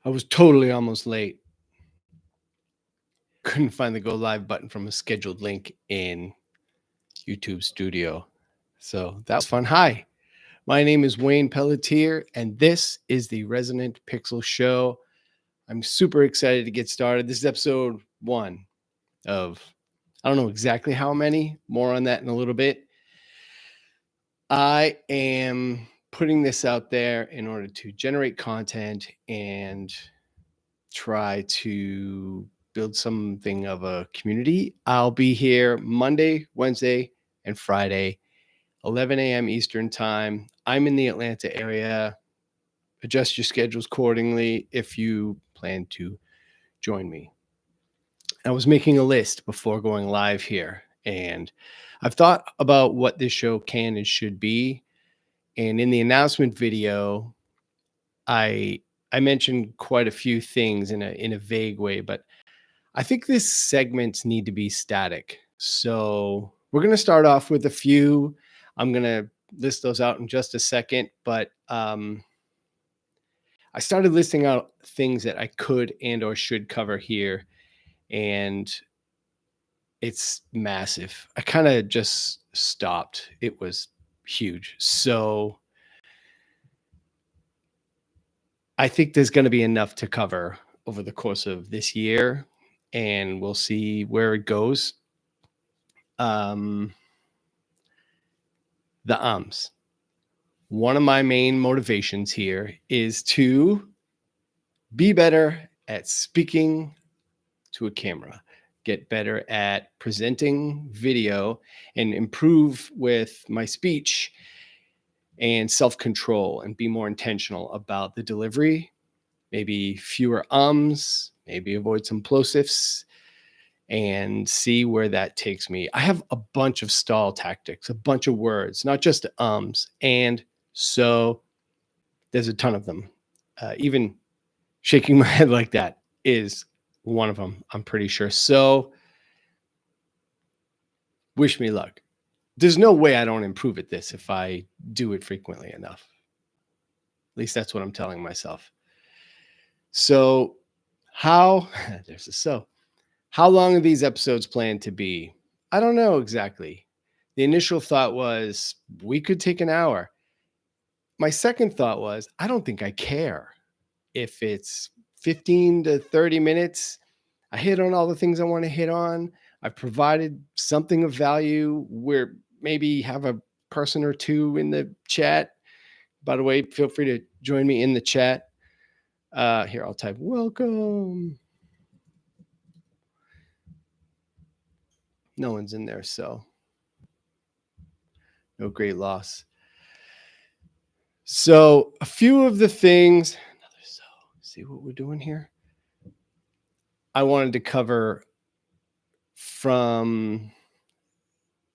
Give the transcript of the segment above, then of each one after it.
I was totally almost late. Couldn't find the go live button from a scheduled link in YouTube Studio. So that was fun. Hi, my name is Wayne Pelletier, and this is the Resonant Pixel Show. I'm super excited to get started. This is episode 1 of, I don't know exactly how many, more on that in a little bit. I am putting this out there in order to generate content and try to build something of a community. I'll be here Monday, Wednesday, and Friday, 11 a.m. Eastern time. I'm in the Atlanta area. Adjust your schedules accordingly if you plan to join me. I was making a list before going live here, and I've thought about what this show can and should be. And in the announcement video, I mentioned quite a few things in a vague way, but I think these segments need to be static. So we're going to start off with a few. I'm going to list those out in just a second, but I started listing out things that I could and or should cover here, and it's massive. I kind of just stopped. It was huge. So I think there's going to be enough to cover over the course of this year, and we'll see where it goes. The ums. One of my main motivations here is to be better at speaking to a camera, get better at presenting video, and improve with my speech and self-control and be more intentional about the delivery. Maybe fewer ums, maybe avoid some plosives, and see where that takes me. I have a bunch of stall tactics, a bunch of words, not just ums. And so there's a ton of them. Even shaking my head like that is one of them, I'm pretty sure. So wish me luck. There's no way I don't improve at this if I do it frequently enough. At least that's what I'm telling myself. So there's a how long are these episodes planned to be? I don't know exactly. The initial thought was we could take an hour. My second thought was, I don't think I care if it's 15 to 30 minutes. I hit on all the things I want to hit on. I've provided something of value where maybe have a person or two in the chat. By the way, feel free to join me in the chat. Here, I'll type welcome. No one's in there, so no great loss. So a few of the things, see what we're doing here. I wanted to cover from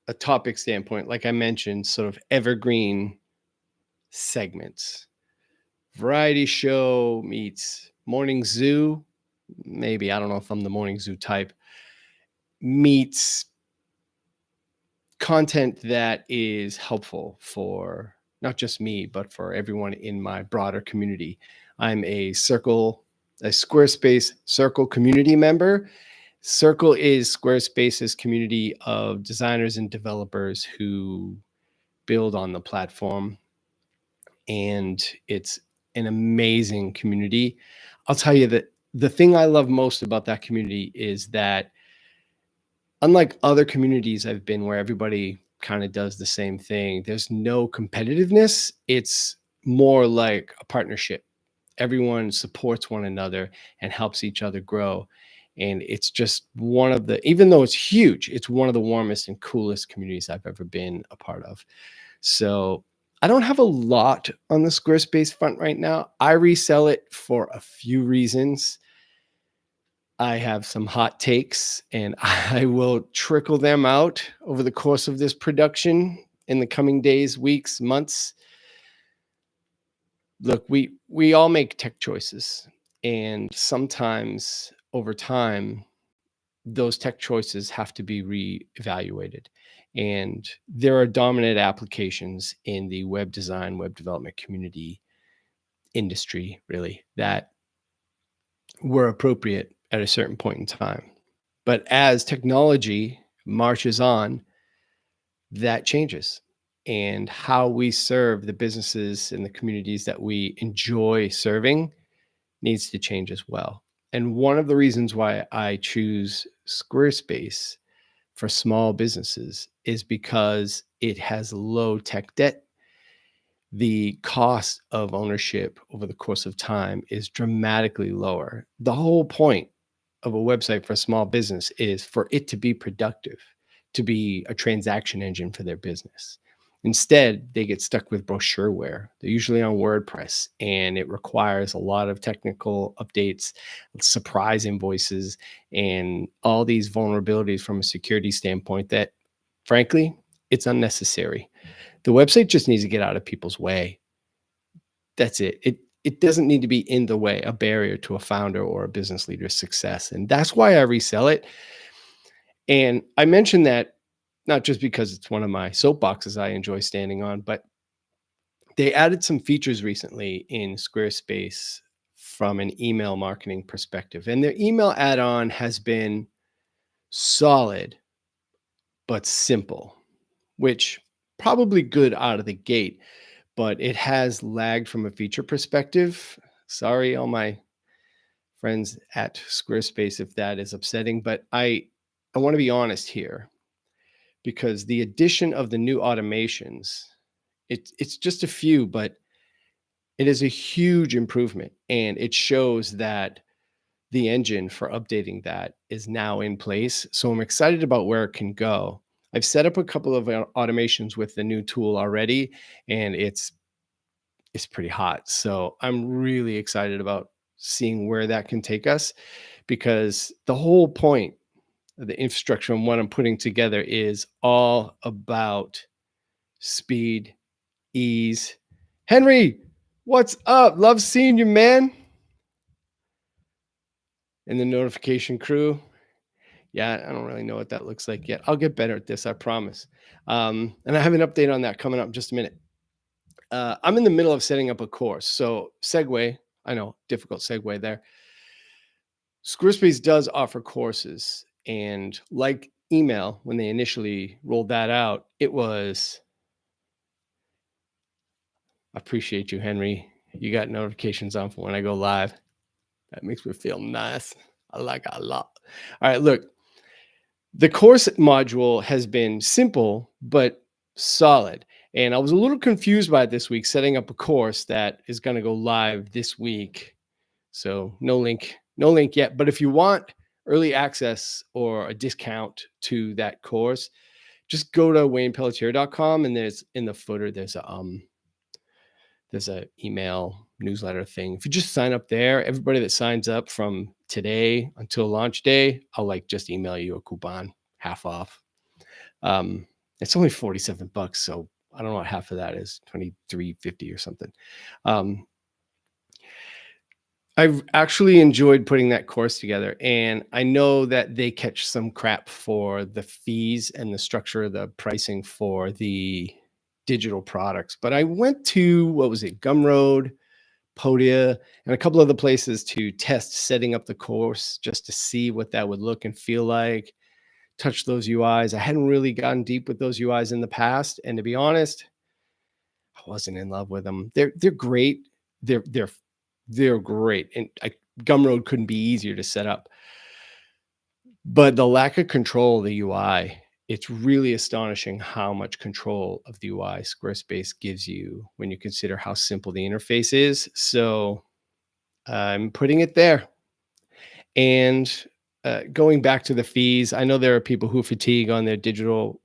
a topic standpoint, like I mentioned, sort of evergreen segments. Variety show meets morning zoo. Maybe, I don't know if I'm the morning zoo type. Meets content that is helpful for not just me, but for everyone in my broader community. I'm a Squarespace Circle community member. Circle is Squarespace's community of designers and developers who build on the platform. And it's an amazing community. I'll tell you that the thing I love most about that community is that unlike other communities I've been where everybody kind of does the same thing, there's no competitiveness. It's more like a partnership. Everyone supports one another and helps each other grow. And it's just one of the, even though it's huge, it's one of the warmest and coolest communities I've ever been a part of. So I don't have a lot on the Squarespace front right now. I resell it for a few reasons. I have some hot takes, and I will trickle them out over the course of this production in the coming days, weeks, months. Look, we all make tech choices, and sometimes over time, those tech choices have to be reevaluated. And there are dominant applications in the web design, web development community industry, really, that were appropriate at a certain point in time. But as technology marches on, that changes. And how we serve the businesses and the communities that we enjoy serving needs to change as well. And one of the reasons why I choose Squarespace for small businesses is because it has low tech debt. The cost of ownership over the course of time is dramatically lower. The whole point of a website for a small business is for it to be productive, to be a transaction engine for their business. Instead, they get stuck with brochureware. They're usually on WordPress, and it requires a lot of technical updates, surprise invoices, and all these vulnerabilities from a security standpoint that, frankly, it's unnecessary. The website just needs to get out of people's way. That's it. It doesn't need to be in the way, a barrier to a founder or a business leader's success. And that's why I resell it. And I mention that not just because it's one of my soapboxes I enjoy standing on, but they added some features recently in Squarespace from an email marketing perspective. And their email add-on has been solid but simple, which probably good out of the gate, but it has lagged from a feature perspective. Sorry, all my friends at Squarespace, if that is upsetting, but I want to be honest here, because the addition of the new automations, it's just a few, but it is a huge improvement, and it shows that the engine for updating that is now in place. So I'm excited about where it can go. I've set up a couple of automations with the new tool already, and it's pretty hot. So I'm really excited about seeing where that can take us, because the whole point of the infrastructure and what I'm putting together is all about speed, ease. Henry, what's up? Love seeing you, man. And the notification crew. Yeah, I don't really know what that looks like yet. I'll get better at this, I promise. And I have an update on that coming up in just a minute. I'm in the middle of setting up a course. So, segue, I know, difficult segue there. Squarespace does offer courses. And like email, when they initially rolled that out, it was, I appreciate you, Henry. You got notifications on for when I go live. That makes me feel nice. I like it a lot. All right, look, the course module has been simple, but solid. And I was a little confused by it this week, setting up a course that is going to go live this week. So no link yet. But if you want early access or a discount to that course, just go to waynepelletier.com, and there's in the footer, there's a email newsletter thing. If you just sign up there, everybody that signs up from today until launch day, I'll just email you a coupon, half off. It's only $47, so I don't know what half of that is, $23.50 or something. I've actually enjoyed putting that course together, and I know that they catch some crap for the fees and the structure of the pricing for the digital products. But I went to, what was it, Gumroad, Podia, and a couple other places to test setting up the course just to see what that would look and feel like, touch those UIs. I hadn't really gotten deep with those UIs in the past, and to be honest, I wasn't in love with them. They're great. They're great, and Gumroad couldn't be easier to set up. But the lack of control of the UI, it's really astonishing how much control of the UI Squarespace gives you when you consider how simple the interface is. So I'm putting it there. And going back to the fees, I know there are people who fatigue on their digital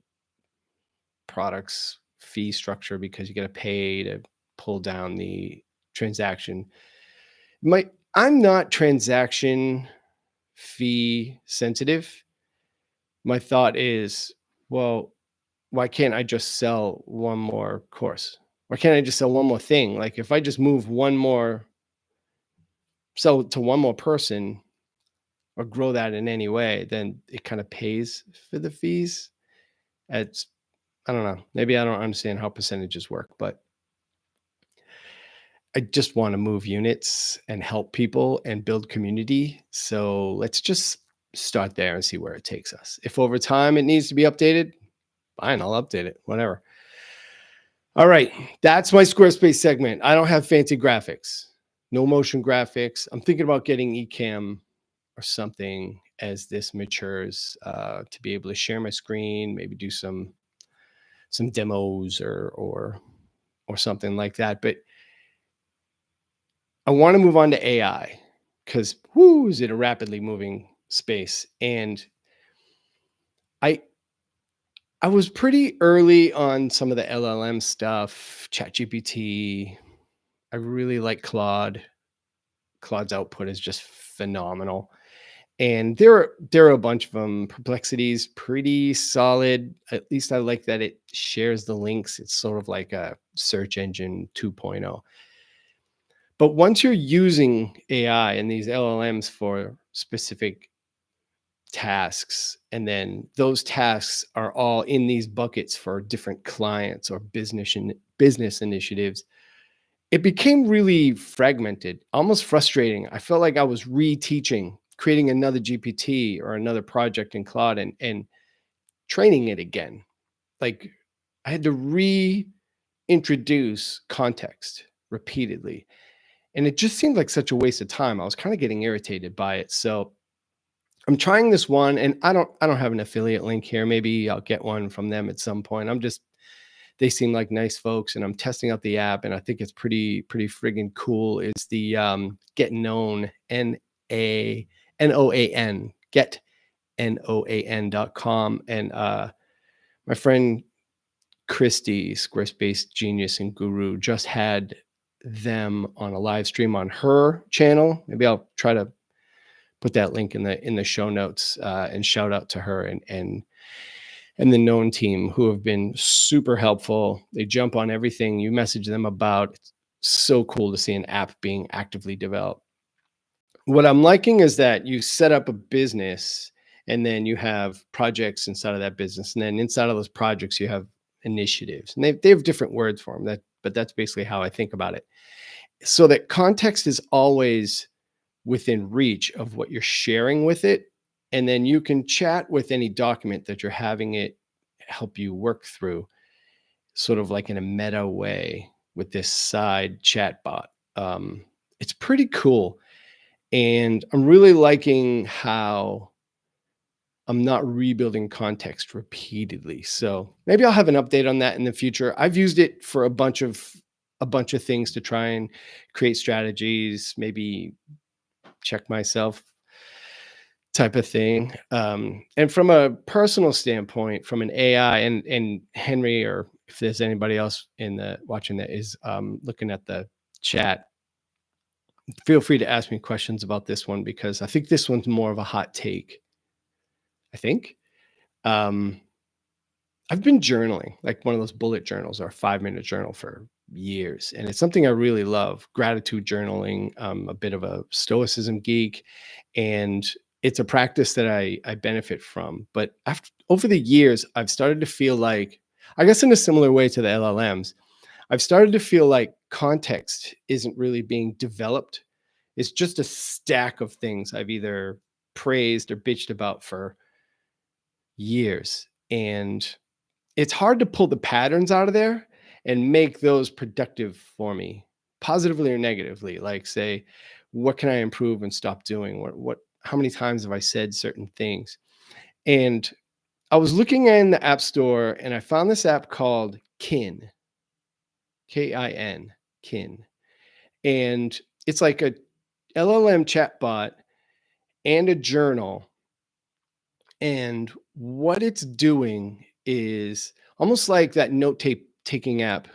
products fee structure because you got to pay to pull down the transaction. I'm not transaction fee sensitive. My thought is, well, why can't I just sell one more course? Why can't I just sell one more thing? Like if I just move sell to one more person or grow that in any way, then it kind of pays for the fees. It's, I don't know. Maybe I don't understand how percentages work, but I just want to move units and help people and build community. So let's just start there and see where it takes us. If over time it needs to be updated, fine, I'll update it, whatever. All right, that's my Squarespace segment. I don't have fancy graphics, no motion graphics. I'm thinking about getting Ecamm or something as this matures, to be able to share my screen, maybe do some demos or something like that. But I want to move on to AI because is it a rapidly moving space. And I I was pretty early on some of the LLM stuff, ChatGPT. I really like Claude. Claude's output is just phenomenal. And there are a bunch of them. Perplexity's pretty solid. At least I like that it shares the links. It's sort of like a search engine 2.0. But once you're using AI and these LLMs for specific tasks, and then those tasks are all in these buckets for different clients or business initiatives, it became really fragmented, almost frustrating. I felt like I was reteaching, creating another GPT or another project in Claude and training it again. Like I had to reintroduce context repeatedly. And it just seemed like such a waste of time. I was kind of getting irritated by it. So I'm trying this one, and I don't have an affiliate link here. Maybe I'll get one from them at some point. They seem like nice folks, and I'm testing out the app, and I think it's pretty friggin' cool. It's the Get Known, Noan, get NOAN.com. And my friend Christy, Squarespace Genius and Guru, just had them on a live stream on her channel. Maybe I'll try to put that link in the show notes, and shout out to her and the Known team, who have been super helpful. They jump on everything you message them about. It's so cool to see an app being actively developed. What I'm liking is that you set up a business and then you have projects inside of that business. And then inside of those projects, you have initiatives. And they have different words for them, but that's basically how I think about it. So that context is always within reach of what you're sharing with it. And then you can chat with any document that you're having it help you work through, sort of like in a meta way with this side chat bot. It's pretty cool. And I'm really liking how I'm not rebuilding context repeatedly. So maybe I'll have an update on that in the future. I've used it for a bunch of things to try and create strategies, maybe check myself type of thing. And from a personal standpoint, from an AI, and Henry, or if there's anybody else watching that is looking at the chat, feel free to ask me questions about this one, because I think this one's more of a hot take. I think. I've been journaling, like one of those bullet journals or a 5-minute journal, for years. And it's something I really love, gratitude journaling. I'm a bit of a stoicism geek, and it's a practice that I benefit from. But over the years, I've started to feel like, I guess in a similar way to the LLMs, I've started to feel like context isn't really being developed. It's just a stack of things I've either praised or bitched about for years. And it's hard to pull the patterns out of there and make those productive for me, positively or negatively. Like, say, what can I improve and stop doing? How many times have I said certain things? And I was looking in the App Store and I found this app called Kin, Kin, Kin. And it's like a LLM chatbot and a journal. And what it's doing is almost like that taking app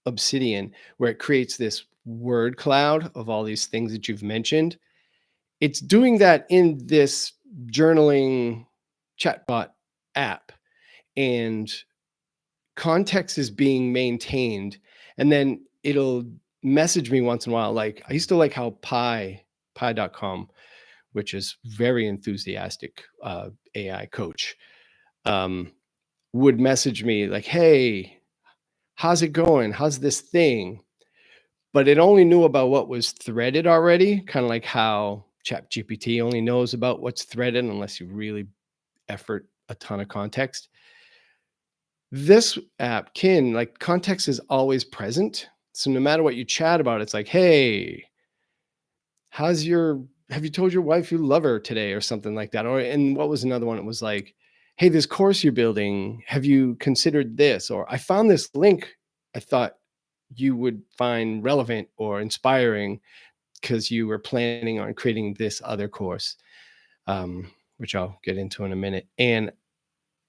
Obsidian, where it creates this word cloud of all these things that you've mentioned. It's doing that in this journaling chatbot app, and context is being maintained. And then it'll message me once in a while. Like, I used to like how pi.com, which is very enthusiastic AI coach, would message me like, hey, how's it going? How's this thing? but it only knew about what was threaded already, kind of like how ChatGPT only knows about what's threaded unless you really effort a ton of context. This app can, like, context is always present. So no matter what you chat about, it's like, hey, how's your, have you told your wife you love her today or something like that? Or, and what was another one? It was like, hey, this course you're building, have you considered this? Or I found this link I thought you would find relevant or inspiring because you were planning on creating this other course, which I'll get into in a minute. And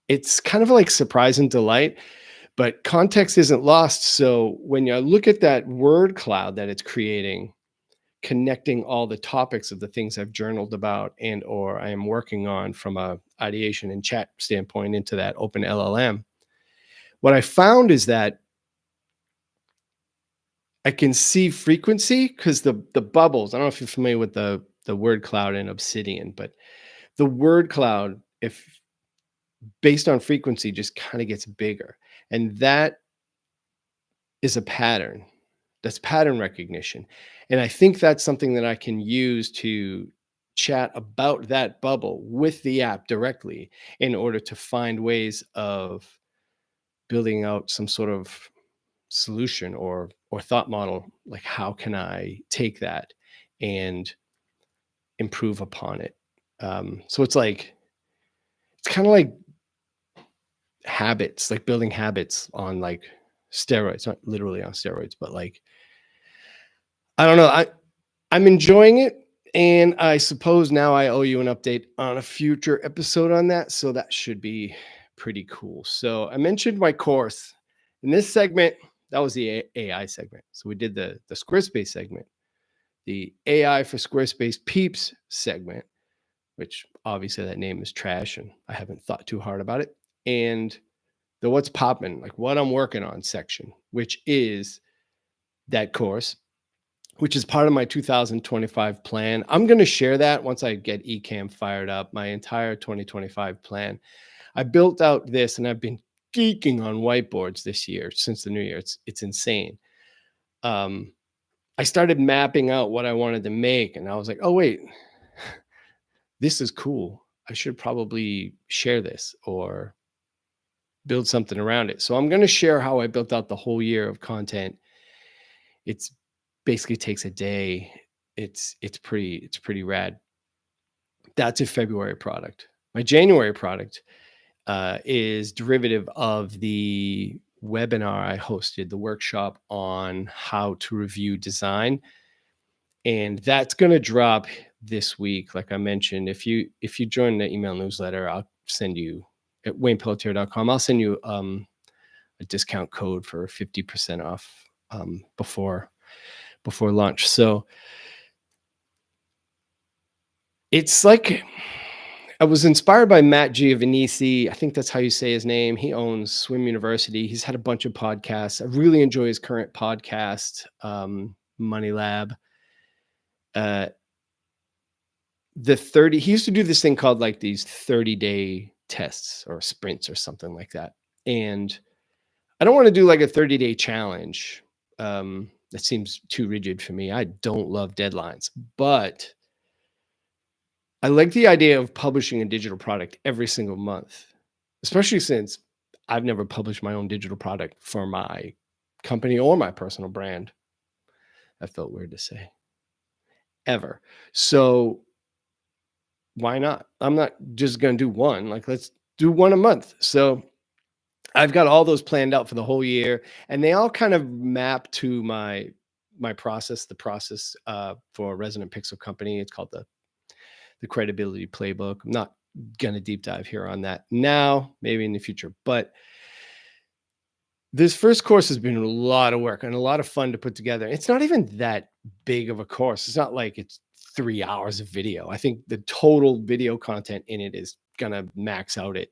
it's kind of like surprise and delight, but context isn't lost. So when you look at that word cloud that it's creating, connecting all the topics of the things I've journaled about and or I am working on from a ideation and chat standpoint into that open LLM, what I found is that I can see frequency because the bubbles. I don't know if you're familiar with the word cloud in Obsidian, but the word cloud, if based on frequency, just kind of gets bigger, and that is a pattern. That's pattern recognition, and I think that's something that I can use to chat about that bubble with the app directly in order to find ways of building out some sort of solution or thought model, like how can I take that and improve upon it. So it's like, it's kind of like habits, like building habits on like steroids, not literally on steroids, but like, I don't know, I'm enjoying it, and I suppose now I owe you an update on a future episode on that, so that should be pretty cool. So I mentioned my course in this segment. That was the AI segment. So we did the Squarespace segment, the AI for Squarespace Peeps segment, which obviously that name is trash and I haven't thought too hard about it, and the what's poppin', like what I'm working on section, which is that course, which is part of my 2025 plan. I'm going to share that once I get Ecamm fired up, my entire 2025 plan. I built out this and I've been geeking on whiteboards this year since the new year. It's insane. I started mapping out what I wanted to make, and I was like, oh, wait, this is cool. I should probably share this or build something around it. So I'm going to share how I built out the whole year of content. It's basically takes a day. It's pretty rad. That's a February product. My January product is derivative of the webinar I hosted, the workshop on how to review design, and that's going to drop this week. Like I mentioned, if you join the email newsletter, I'll send you at waynepelletier.com. I'll send you a discount code for 50% off before launch. So it's like, I was inspired by Matt Giovanisi. I think that's how you say his name. He owns Swim University. He's had a bunch of podcasts. I really enjoy his current podcast, Money Lab. He used to do this thing called like these 30-day tests or sprints or something like that. And I don't want to do like a 30-day challenge. That seems too rigid for me. I don't love deadlines, but I like the idea of publishing a digital product every single month, especially since I've never published my own digital product for my company or my personal brand. That felt weird to say, ever. So why not? I'm not just going to do one. Like, let's do one a month. So I've got all those planned out for the whole year, and they all kind of map to my process, the process for Resonant Pixel Company. It's called the credibility playbook. I'm not going to deep dive here on that now, maybe in the future, but this first course has been a lot of work and a lot of fun to put together. It's not even that big of a course. It's not like it's 3 hours of video. I think the total video content in it is going to max out at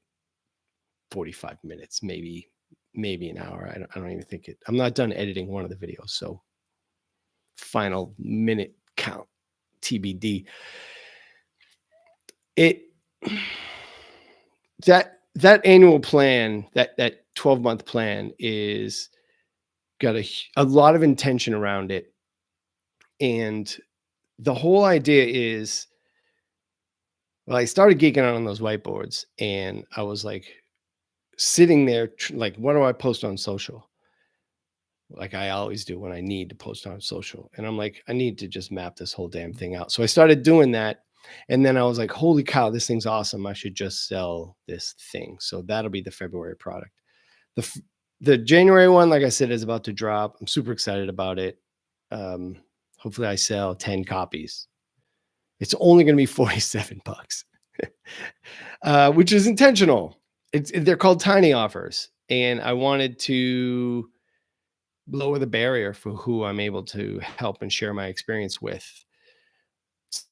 45 minutes, maybe an hour. I don't even think I'm not done editing one of the videos. So final minute count TBD. That annual plan, that 12-month plan is got a lot of intention around it. And the whole idea is, well, I started geeking out on those whiteboards, and I was like sitting there, like, what do I post on social? Like I always do when I need to post on social. And I'm like, I need to just map this whole damn thing out. So I started doing that. And then I was like, holy cow, this thing's awesome. I should just sell this thing. So that'll be the February product. The the January one, like I said, is about to drop. I'm super excited about it. Um, Hopefully I sell 10 copies. It's only going to be 47 bucks, which is intentional. They're called tiny offers. And I wanted to lower the barrier for who I'm able to help and share my experience with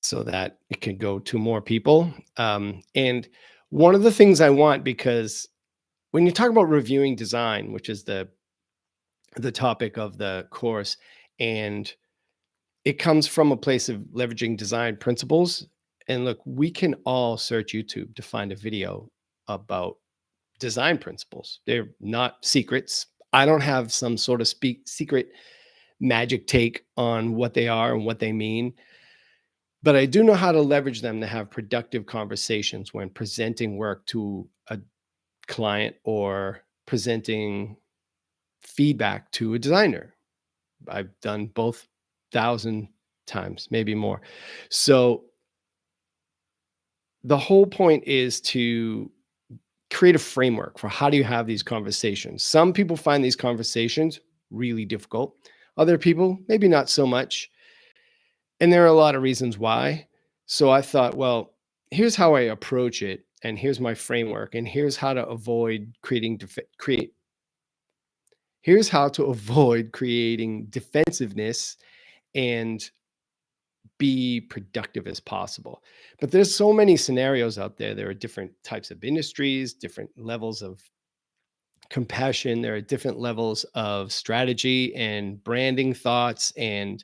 so that it can go to more people. And one of the things I want, because when you talk about reviewing design, which is the topic of the course, and it comes from a place of leveraging design principles. And look, we can all search YouTube to find a video about design principles. They're not secrets. I don't have some sort of secret magic take on what they are and what they mean, but I do know how to leverage them to have productive conversations when presenting work to a client or presenting feedback to a designer. I've done both 1,000 times, maybe more. So the whole point is to create a framework for how do you have these conversations. Some people find these conversations really difficult. Other people, maybe not so much. And there are a lot of reasons why. So I thought, well, here's how I approach it, and here's my framework, and here's how to avoid here's how to avoid creating defensiveness and be productive as possible. But there's so many scenarios out there. There are different types of industries, different levels of compassion. There are different levels of strategy and branding thoughts and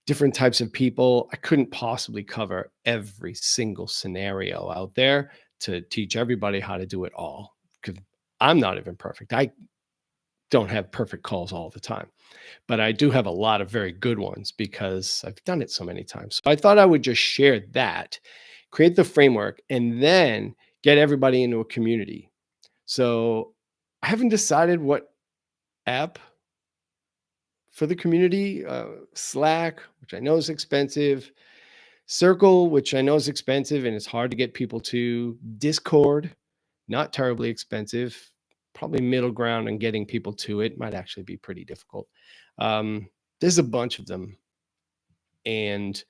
different types of people. I couldn't possibly cover every single scenario out there to teach everybody how to do it all, because I'm not even perfect. I don't have perfect calls all the time, but I do have a lot of very good ones because I've done it so many times. So I thought I would just share that, create the framework, and then get everybody into a community. So I haven't decided what app for the community. Slack, which I know is expensive. Circle, which I know is expensive and it's hard to get people to. Discord, not terribly expensive. Probably middle ground and getting people to it might actually be pretty difficult. There's a bunch of them, and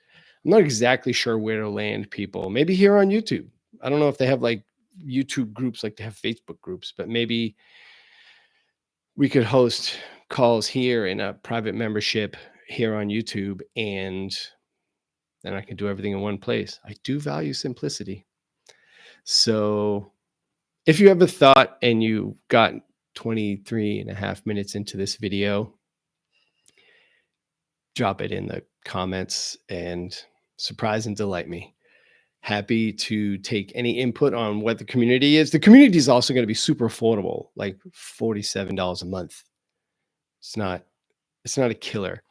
I'm not exactly sure where to land people. Maybe here on YouTube. I don't know if they have like YouTube groups like they have Facebook groups, but maybe we could host calls here in a private membership here on YouTube, and then I can do everything in one place. I do value simplicity. So if you have a thought and you got 23 and a half minutes into this video, drop it in the comments and surprise and delight me. Happy to take any input on what the community is. The community is also going to be super affordable, like $47 a month. It's not a killer.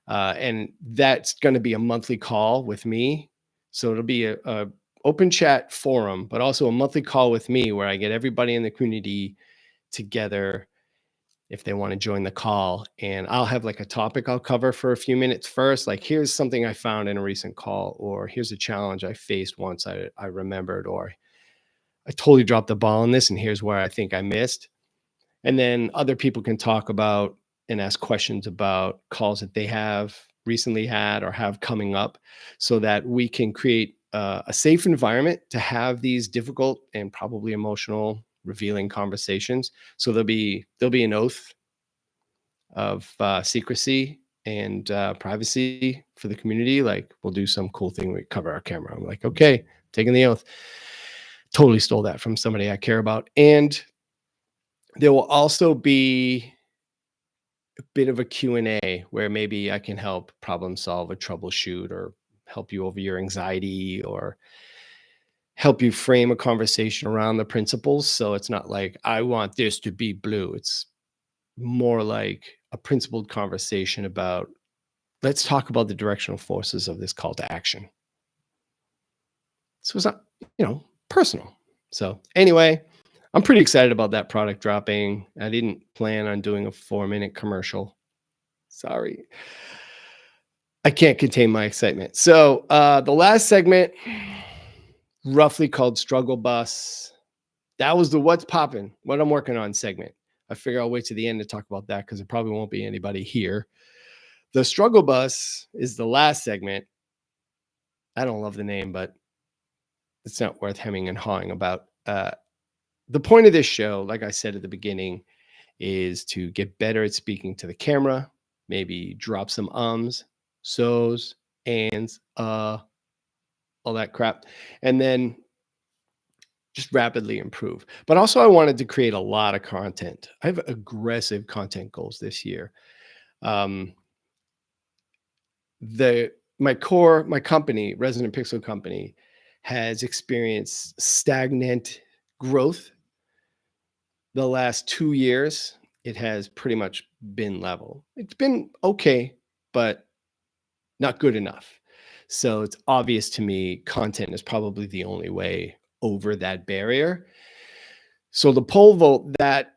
And that's going to be a monthly call with me. So it'll be a open chat forum, but also a monthly call with me where I get everybody in the community together if they want to join the call. And I'll have like a topic I'll cover for a few minutes first. Like, here's something I found in a recent call, or here's a challenge I faced once I remembered, or I totally dropped the ball on this and here's where I think I missed. And then other people can talk about and ask questions about calls that they have recently had or have coming up, so that we can create a safe environment to have these difficult and probably emotional, revealing conversations. So there'll be an oath of secrecy and privacy for the community. Like, we'll do some cool thing. We cover our camera. I'm like, okay, taking the oath. Totally stole that from somebody I care about. And there will also be a bit of a Q&A where maybe I can help problem solve or troubleshoot or help you over your anxiety or help you frame a conversation around the principles. So it's not like, I want this to be blue. It's more like a principled conversation about let's talk about the directional forces of this call to action. So it's not, personal. So anyway, I'm pretty excited about that product dropping. I didn't plan on doing a 4-minute commercial. Sorry. I can't contain my excitement. So the last segment, roughly called Struggle Bus. That was the What's Poppin', what I'm working on segment. I figure I'll wait to the end to talk about that because there probably won't be anybody here. The Struggle Bus is the last segment. I don't love the name, but it's not worth hemming and hawing about. The point of this show, like I said at the beginning, is to get better at speaking to the camera, maybe drop some ums, so's, ands, all that crap, and then just rapidly improve. But also I wanted to create a lot of content. I have aggressive content goals this year. My company, Resonant Pixel Company, has experienced stagnant growth. The last 2 years, it has pretty much been level. It's been okay, but not good enough. So it's obvious to me content is probably the only way over that barrier. So the pole vault, that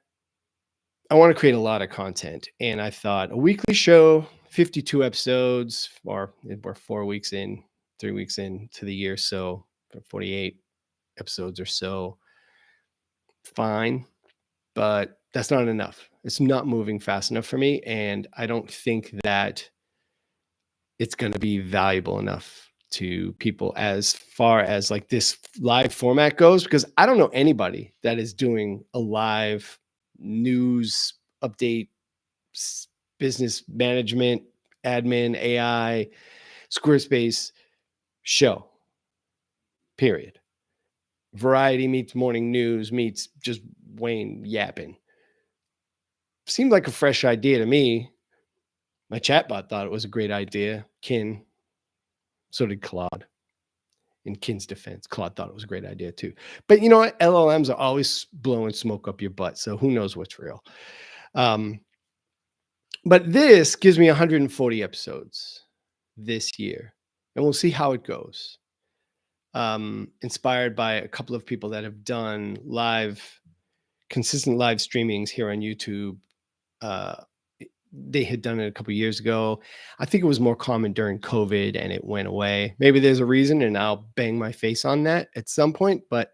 I want to create a lot of content, and I thought a weekly show, 52 episodes, or we're 4 weeks in, 3 weeks into the year, so 48 episodes or so, fine, but that's not enough. It's not moving fast enough for me, and I don't think that it's going to be valuable enough to people as far as like this live format goes, because I don't know anybody that is doing a live news update, business management, admin, AI, Squarespace show, period. Variety meets morning news meets just Wayne yapping. Seemed like a fresh idea to me. My chatbot thought it was a great idea. Kin, so did Claude. In Kin's defense, Claude thought it was a great idea too. But you know what? LLMs are always blowing smoke up your butt, so who knows what's real. But this gives me 140 episodes this year, and we'll see how it goes. Inspired by a couple of people that have done consistent live streamings here on YouTube. They had done it a couple of years ago. I think it was more common during COVID and it went away. Maybe there's a reason, and I'll bang my face on that at some point, but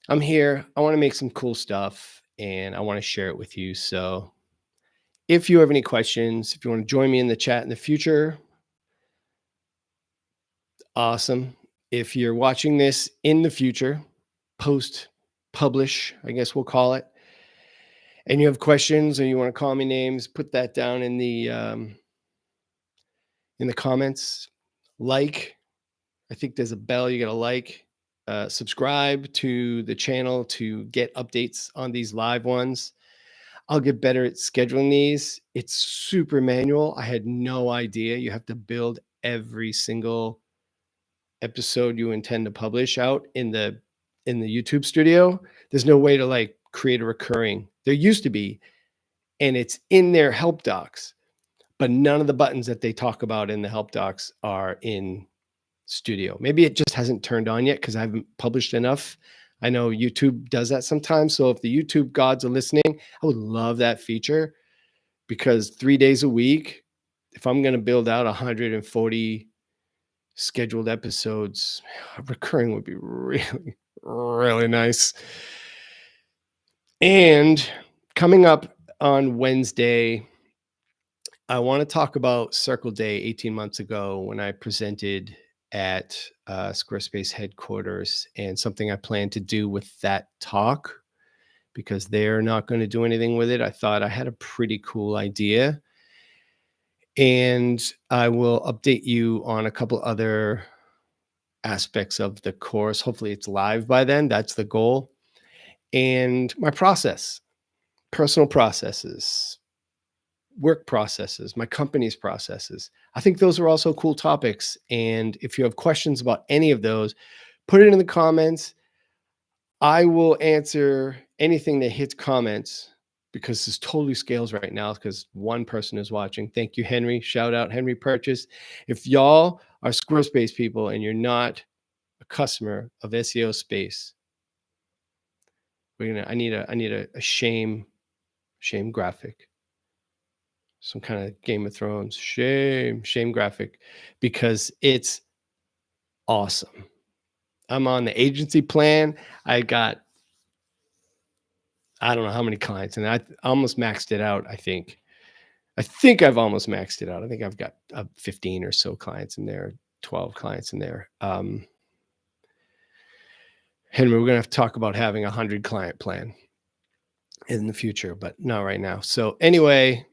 I'm here. I want to make some cool stuff and I want to share it with you. So if you have any questions, if you want to join me in the chat in the future, awesome. If you're watching this in the future, publish, I guess we'll call it, and you have questions or you want to call me names, put that down in the comments. I think there's a bell you got to like. Subscribe to the channel to get updates on these live ones. I'll get better at scheduling these. It's super manual. I had no idea you have to build every single episode you intend to publish out in the YouTube studio. There's no way to like create a recurring. There used to be, and it's in their help docs, but none of the buttons that they talk about in the help docs are in studio. Maybe it just hasn't turned on yet because I haven't published enough. I know YouTube does that sometimes. So if the YouTube gods are listening, I would love that feature, because 3 days a week, if I'm going to build out 140 scheduled episodes, recurring would be really, really nice. And coming up on Wednesday, I want to talk about Circle Day 18 months ago when I presented at Squarespace headquarters, and something I plan to do with that talk, because they're not going to do anything with it. I thought I had a pretty cool idea, and I will update you on a couple other aspects of the course. Hopefully it's live by then. That's the goal. And my process, personal processes, work processes, my company's processes. I think those are also cool topics. And if you have questions about any of those, put it in the comments. I will answer anything that hits comments because this totally scales right now because one person is watching. Thank you, Henry. Shout out Henry Purchase. If y'all are Squarespace people and you're not a customer of SEO Space, I need a shame graphic, some kind of Game of Thrones shame graphic, because it's awesome. I'm on the agency plan. I got, I don't know how many clients, and I almost maxed it out. I think I've almost maxed it out. I think I've got 15 or so clients in there, 12 clients in there. Henry, we're gonna have to talk about having 100 client plan in the future, but not right now. So anyway,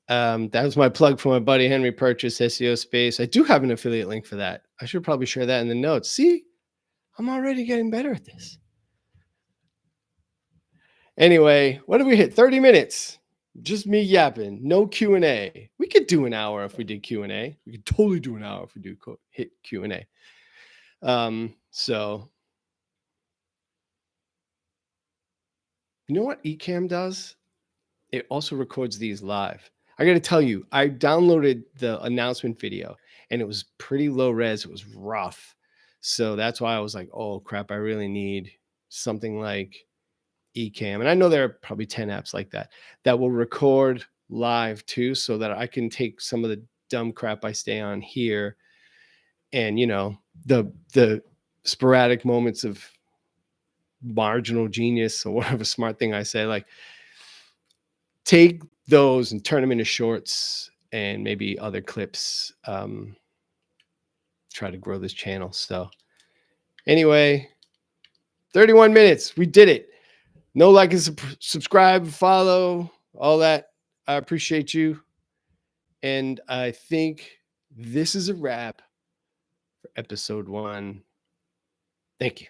that was my plug for my buddy Henry Purchase, SEO Space. I do have an affiliate link for that. I should probably share that in the notes. See, I'm already getting better at this. Anyway, what did we hit? 30 minutes. Just me yapping. No Q&A. We could do an hour if we did Q&A. We could totally do an hour if we do hit Q&A. So, you know what Ecamm does? It also records these live. I got to tell you, I downloaded the announcement video and it was pretty low res. It was rough. So that's why I was like, oh crap, I really need something like Ecamm. And I know there are probably 10 apps like that will record live too, so that I can take some of the dumb crap I stay on here and, you know, the sporadic moments of marginal genius or whatever smart thing I say, like take those and turn them into shorts and maybe other clips. Try to grow this channel. So anyway, 31 minutes. We did it. No like and subscribe, follow, all that. I appreciate you. And I think this is a wrap for episode 1. Thank you.